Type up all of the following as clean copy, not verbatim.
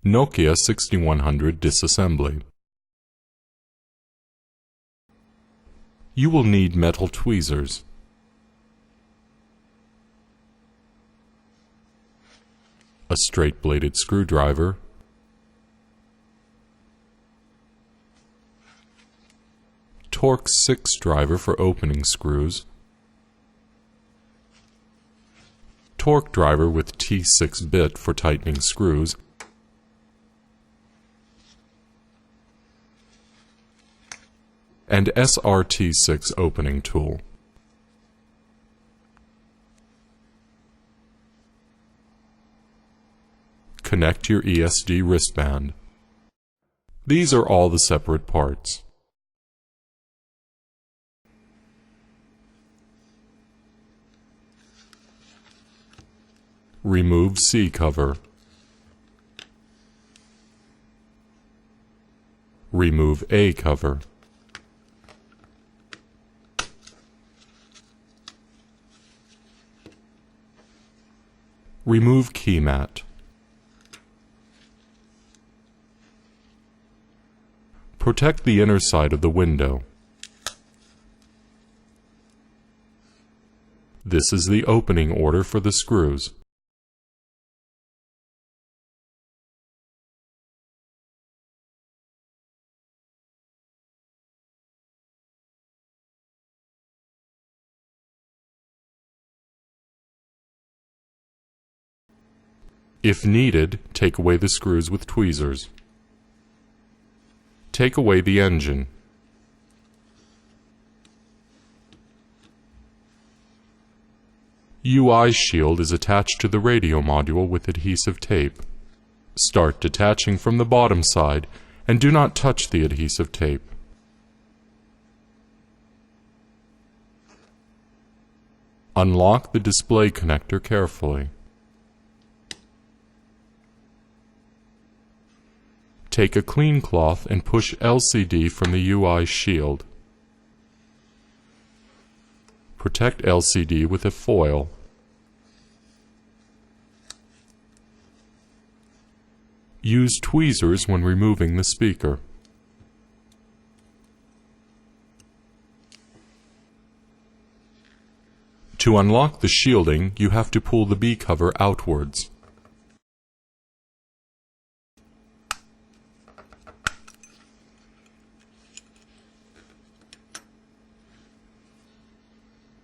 NOKIA 6100 Disassembly. You will need metal tweezers, a straight-bladed screwdriver, Torx 6 driver for opening screws, torque driver with T6 bit for tightening screws, and SRT6 opening tool. Connect your ESD wristband. These are all the separate parts. Remove C cover. Remove A cover. Remove key mat. Protect the inner side of the window. This is the opening order for the screws. If needed, take away the screws with tweezers. Take away the engine. UI shield is attached to the radio module with adhesive tape. Start detaching from the bottom side and do not touch the adhesive tape. Unlock the display connector carefully. Take a clean cloth and push LCD from the UI shield. Protect LCD with a foil. Use tweezers when removing the speaker. To unlock the shielding, you have to pull the B cover outwards.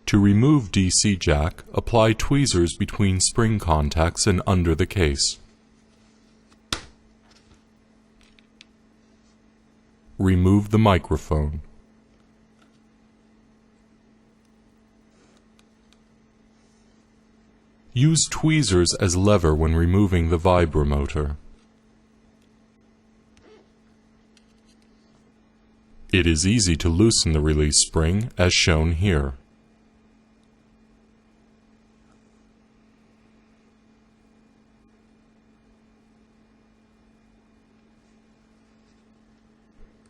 To remove DC jack, apply tweezers between spring contacts and under the case. Remove the microphone. Use tweezers as lever when removing the vibromotor. It is easy to loosen the release spring as shown here.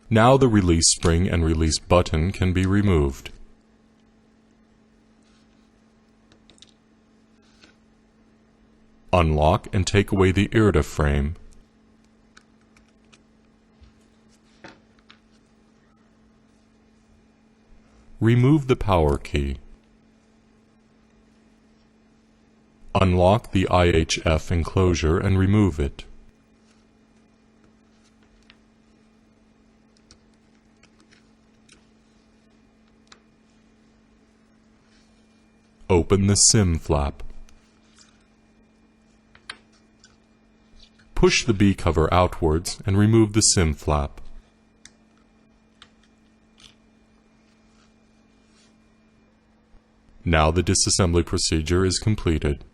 Now the release spring and release button can be removed. Unlock and take away the IRTA frame. Remove the power key. Unlock the IHF enclosure and remove it. Open the SIM flap. Push the B cover outwards and remove the SIM flap. Now the disassembly procedure is completed.